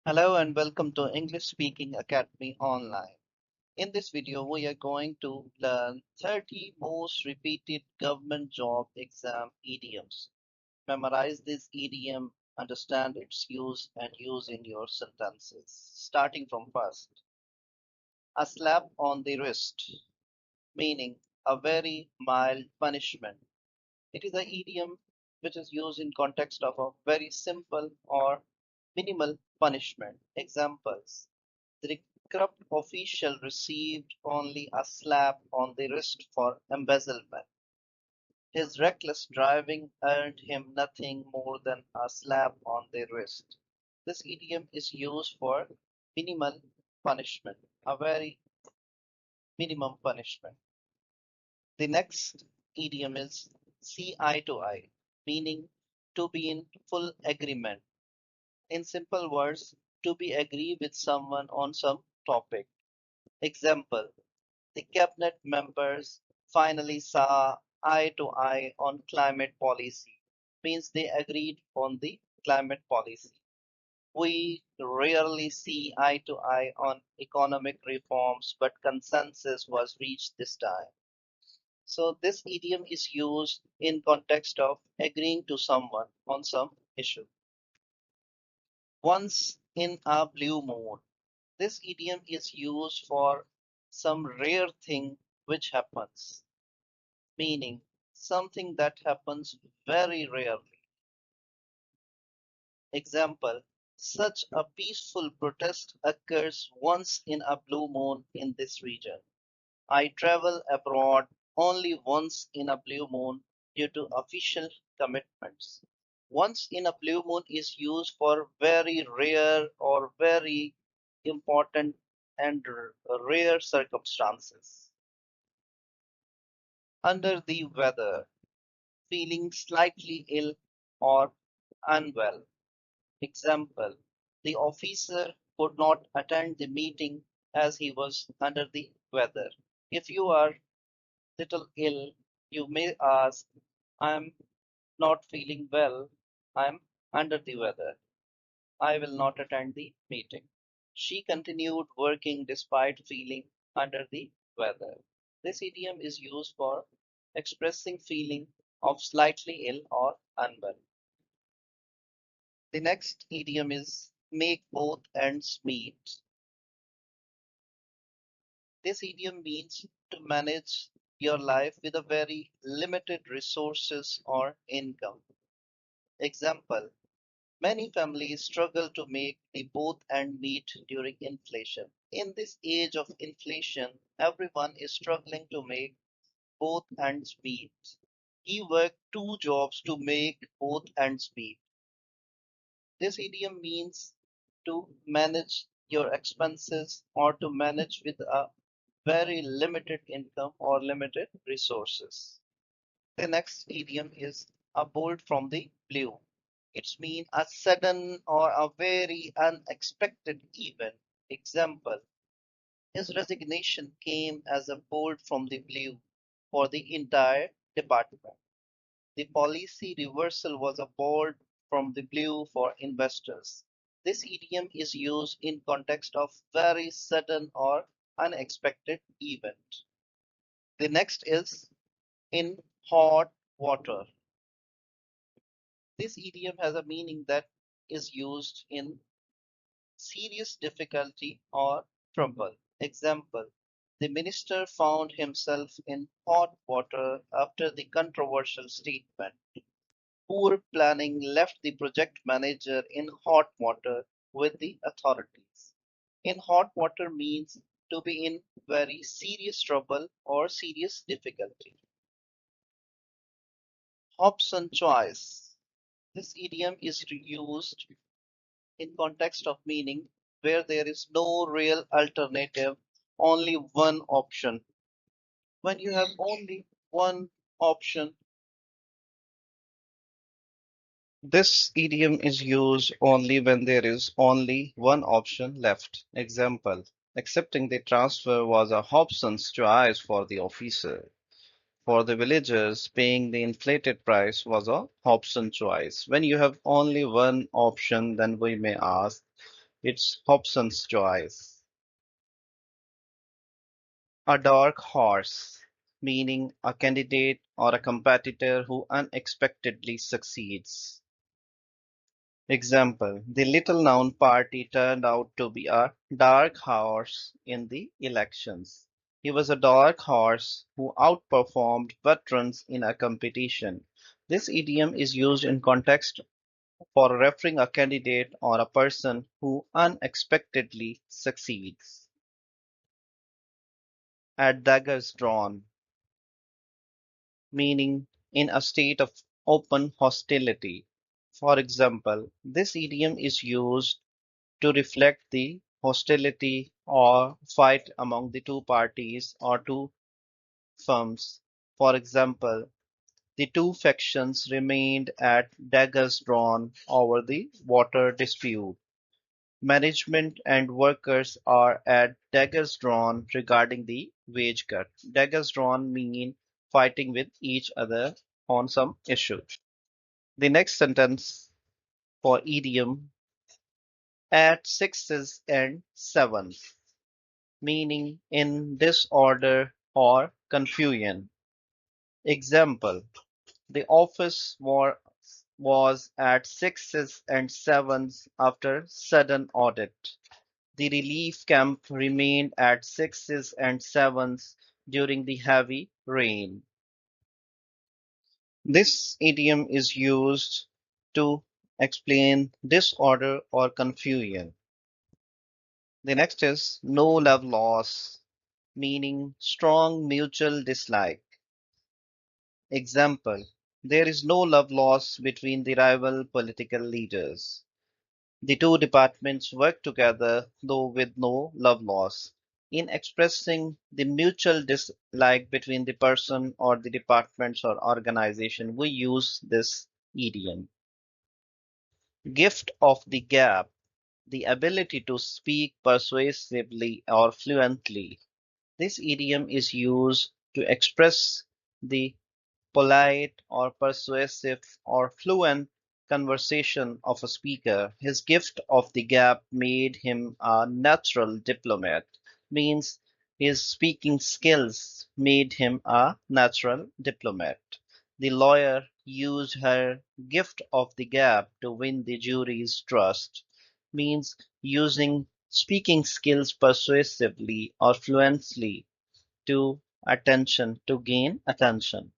Hello and welcome to English Speaking Academy Online. In this video, we are going to learn 30 most repeated government job exam idioms. Memorize this idiom, understand its use and use in your sentences. Starting from first, a slap on the wrist, meaning a very mild punishment. It is an idiom which is used in context of a very simple or minimal punishment. Examples. The corrupt official received only a slap on the wrist for embezzlement. His reckless driving earned him nothing more than a slap on the wrist. This idiom is used for minimal punishment, a very minimum punishment. The next idiom is see eye to eye, meaning to be in full agreement. In simple words, to be agree with someone on some topic. Example, the cabinet members finally saw eye to eye on climate policy, means they agreed on the climate policy. We rarely see eye to eye on economic reforms, but consensus was reached this time. So this idiom is used in context of agreeing to someone on some issue. Once in a blue moon. This idiom is used for some rare thing which happens, meaning something that happens very rarely. Example, such a peaceful protest occurs once in a blue moon in this region. I travel abroad only once in a blue moon due to official commitments. Once in a blue moon is used for very rare or very important and rare circumstances. Under the weather, feeling slightly ill or unwell. Example, the officer could not attend the meeting as he was under the weather. If you are little ill, you may ask, I'm not feeling well, I'm under the weather. I will not attend the meeting. She continued working despite feeling under the weather. This idiom is used for expressing feeling of slightly ill or unwell. The next idiom is make both ends meet. This idiom means to manage your life with a very limited resources or income. Example, many families struggle to make the both end meet during inflation. In this age of inflation, everyone is struggling to make both ends meet. He worked two jobs to make both ends meet. This idiom means to manage your expenses or to manage with a very limited income or limited resources. The next idiom is a bolt from the blue. It's mean a sudden or a very unexpected event. Example, his resignation came as a bolt from the blue for the entire department. The policy reversal was a bolt from the blue for investors. This idiom is used in context of very sudden or unexpected event. The next is in hot water. This idiom has a meaning that is used in serious difficulty or trouble. Example, the minister found himself in hot water after the controversial statement. Poor planning left the project manager in hot water with the authorities. In hot water means to be in very serious trouble or serious difficulty. Hobson choice. This idiom is used in context of meaning where there is no real alternative, only one option. When you have only one option, this idiom is used only when there is only one option left. Example, accepting the transfer was a Hobson's choice for the officer. For the villagers, paying the inflated price was a Hobson choice. When you have only one option, then we may ask, It's Hobson's choice. A dark horse, meaning a candidate or a competitor who unexpectedly succeeds. Example, the little-known party turned out to be a dark horse in the elections. He was a dark horse who outperformed veterans in a competition. This idiom is used in context for referring a candidate or a person who unexpectedly succeeds. At daggers drawn, meaning in a state of open hostility. For example, this idiom is used to reflect the hostility or fight among the two parties or two firms. For example, the two factions remained at daggers drawn over the water dispute. Management and workers are at daggers drawn regarding the wage cut. Daggers drawn mean fighting with each other on some issue. The next sentence for idiom, at sixes and sevens, meaning in disorder or confusion. Example, the office was at sixes and sevens after sudden audit. The relief camp remained at sixes and sevens during the heavy rain. This idiom is used to explain disorder or confusion. The next is no love loss, meaning strong mutual dislike. Example, there is no love lost between the rival political leaders. The two departments work together, though with no love loss. In expressing the mutual dislike between the person or the departments or organization, we use this idiom. Gift of the gab, the ability to speak persuasively or fluently. This idiom is used to express the polite or persuasive or fluent conversation of a speaker. His gift of the gab made him a natural diplomat, means his speaking skills made him a natural diplomat. The lawyer used her gift of the gab to win the jury's trust, means using speaking skills persuasively or fluently to gain attention.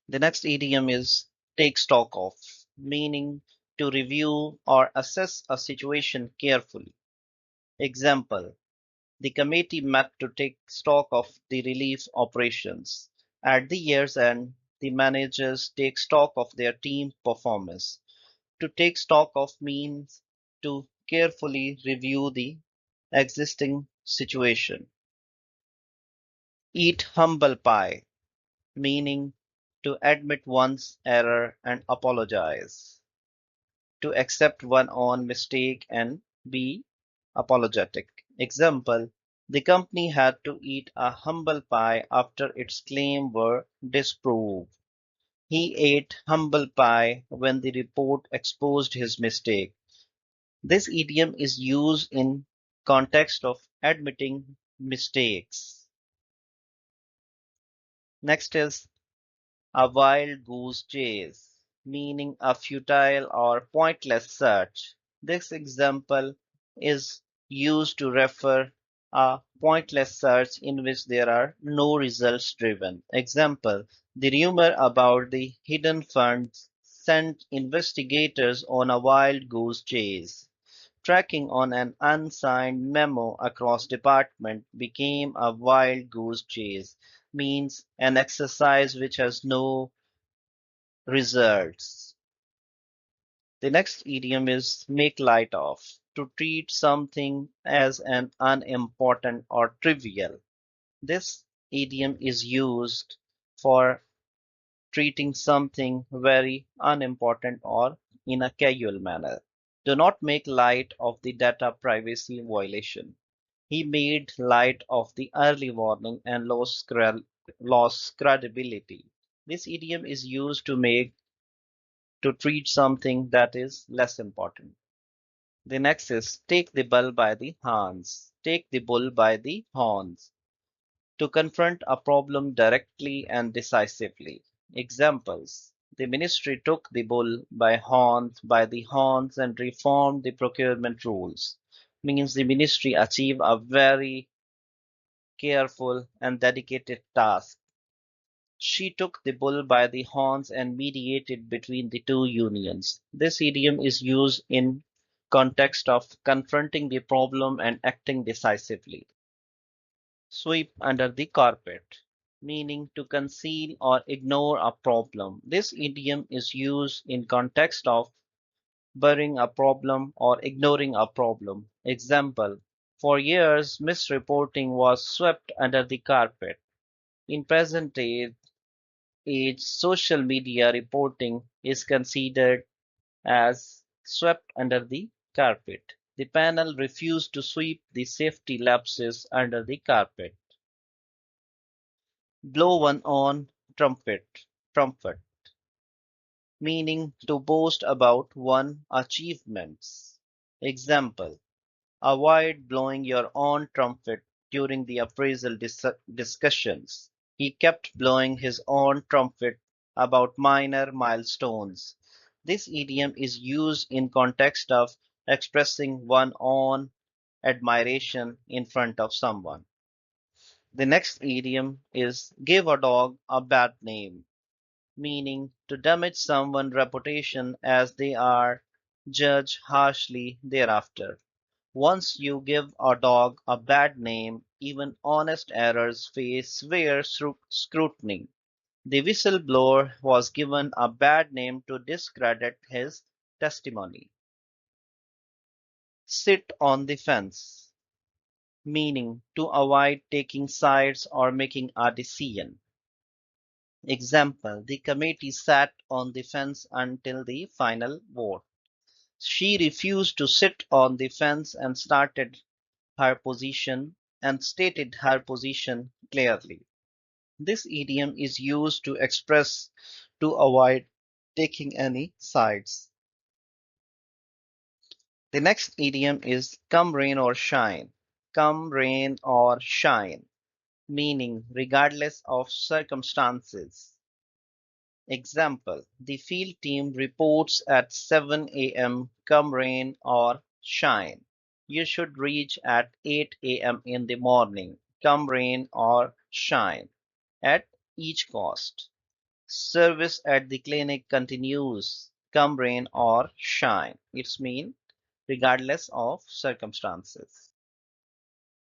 The next idiom is take stock of, meaning to review or assess a situation carefully. Example, the committee met to take stock of the relief operations. At the year's end, the managers take stock of their team performance. To take stock of means to carefully review the existing situation. Eat humble pie, meaning to admit one's error and apologize, to accept one's own mistake and be apologetic. Example, the company had to eat a humble pie after its claims were disproved. He ate humble pie when the report exposed his mistake. This idiom is used in context of admitting mistakes. Next is a wild goose chase, meaning a futile or pointless search. This example is used to refer a pointless search in which there are no results driven. Example, the rumor about the hidden funds sent investigators on a wild goose chase. Tracking on an unsigned memo across department became a wild goose chase, means an exercise which has no results. The next idiom is make light of, to treat something as an unimportant or trivial. This idiom is used for treating something very unimportant or in a casual manner. Do not make light of the data privacy violation. He made light of the early warning and lost credibility. This idiom is used to treat something that is less important. The next is take the bull by the horns. Take the bull by the horns. To confront a problem directly and decisively. Examples. The ministry took the bull by the horns and reformed the procurement rules. Means the ministry achieved a very careful and dedicated task. She took the bull by the horns and mediated between the two unions. This idiom is used in context of confronting the problem and acting decisively. Sweep under the carpet, meaning to conceal or ignore a problem. This idiom is used in context of burying a problem or ignoring a problem. Example, for years misreporting was swept under the carpet. In present age, social media reporting is considered as swept under the carpet. The panel refused to sweep the safety lapses under the carpet. Blow one on trumpet, meaning to boast about one achievements. Example, avoid blowing your own trumpet during the appraisal discussions. He kept blowing his own trumpet about minor milestones. This idiom is used in context of expressing one's own admiration in front of someone. The next idiom is give a dog a bad name, meaning to damage someone's reputation as they are judged harshly thereafter. Once you give a dog a bad name, even honest errors face severe scrutiny. The whistleblower was given a bad name to discredit his testimony. Sit on the fence, meaning to avoid taking sides or making a decision. Example, the committee sat on the fence until the final vote. She refused to sit on the fence and her position stated her position clearly. This idiom is used to express to avoid taking any sides. The next idiom is come rain or shine. Come rain or shine, meaning regardless of circumstances. Example, the field team reports at 7 a.m. come rain or shine. You should reach at 8 a.m. in the morning, come rain or shine, at each cost. Service at the clinic continues, come rain or shine. It's mean regardless of circumstances.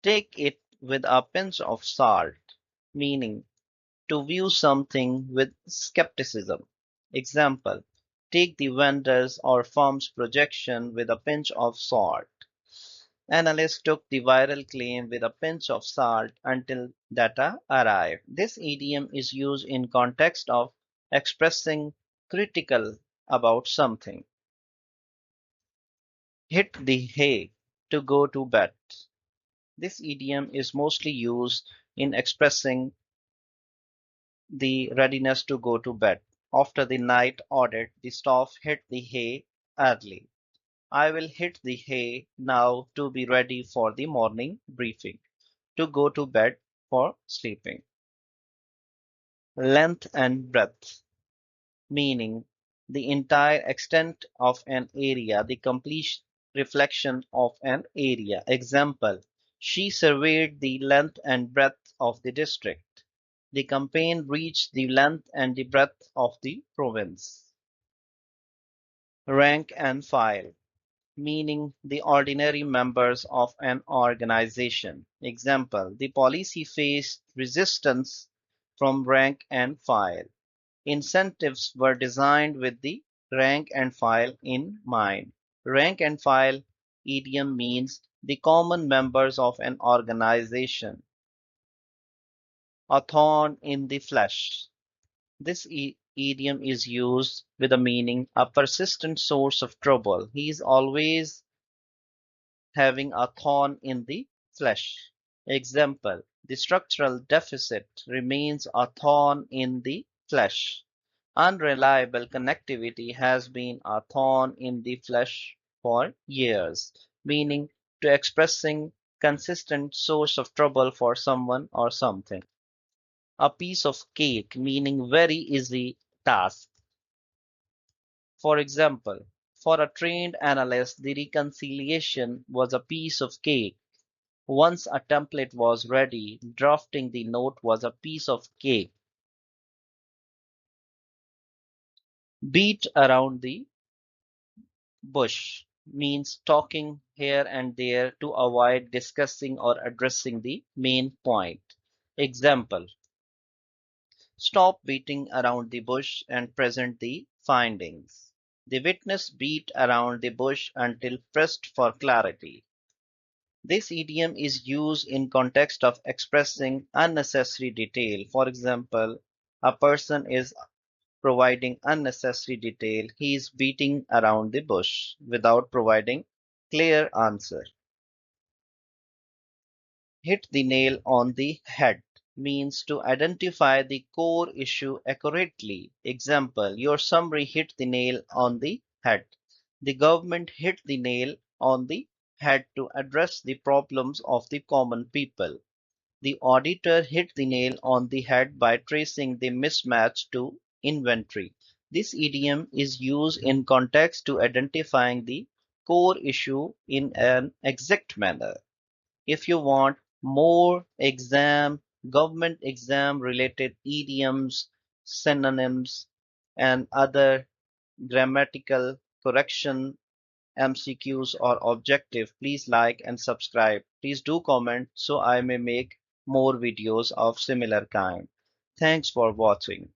Take it with a pinch of salt, meaning to view something with skepticism. Example, take the vendor's or firm's projection with a pinch of salt. Analysts took the viral claim with a pinch of salt until data arrived. This idiom is used in context of expressing critical about something. Hit the hay to go to bed. This idiom is mostly used in expressing the readiness to go to bed. After the night audit, the staff hit the hay early. I will hit the hay now to be ready for the morning briefing, to go to bed for sleeping. Length and breadth, meaning the entire extent of an area, the complete reflection of an area. Example, she surveyed the length and breadth of the district. The campaign reached the length and the breadth of the province. Rank and file, meaning the ordinary members of an organization. Example, the policy faced resistance from rank and file. Incentives were designed with the rank and file in mind. Rank and file idiom means the common members of an organization. A thorn in the flesh. This idiom is used with a meaning a persistent source of trouble. He is always having a thorn in the flesh. Example, the structural deficit remains a thorn in the flesh. Unreliable connectivity has been a thorn in the flesh for years, meaning to expressing consistent source of trouble for someone or something. A piece of cake, meaning very easy task. For example, for a trained analyst, the reconciliation was a piece of cake. Once a template was ready, drafting the note was a piece of cake. Beat around the bush means talking here and there to avoid discussing or addressing the main point. Example: stop beating around the bush and present the findings. The witness beat around the bush until pressed for clarity. This idiom is used in context of expressing unnecessary detail. For example, a person is providing unnecessary detail. He is beating around the bush without providing clear answer. Hit the nail on the head means to identify the core issue accurately. Example: your summary hit the nail on the head. The government hit the nail on the head to address the problems of the common people. The auditor hit the nail on the head by tracing the mismatch to inventory. This idiom is used in context to identifying the core issue in an exact manner. If you want more government exam related idioms, synonyms, and other grammatical correction MCQs or objective, please like and subscribe. Please do comment so I may make more videos of similar kind. Thanks for watching.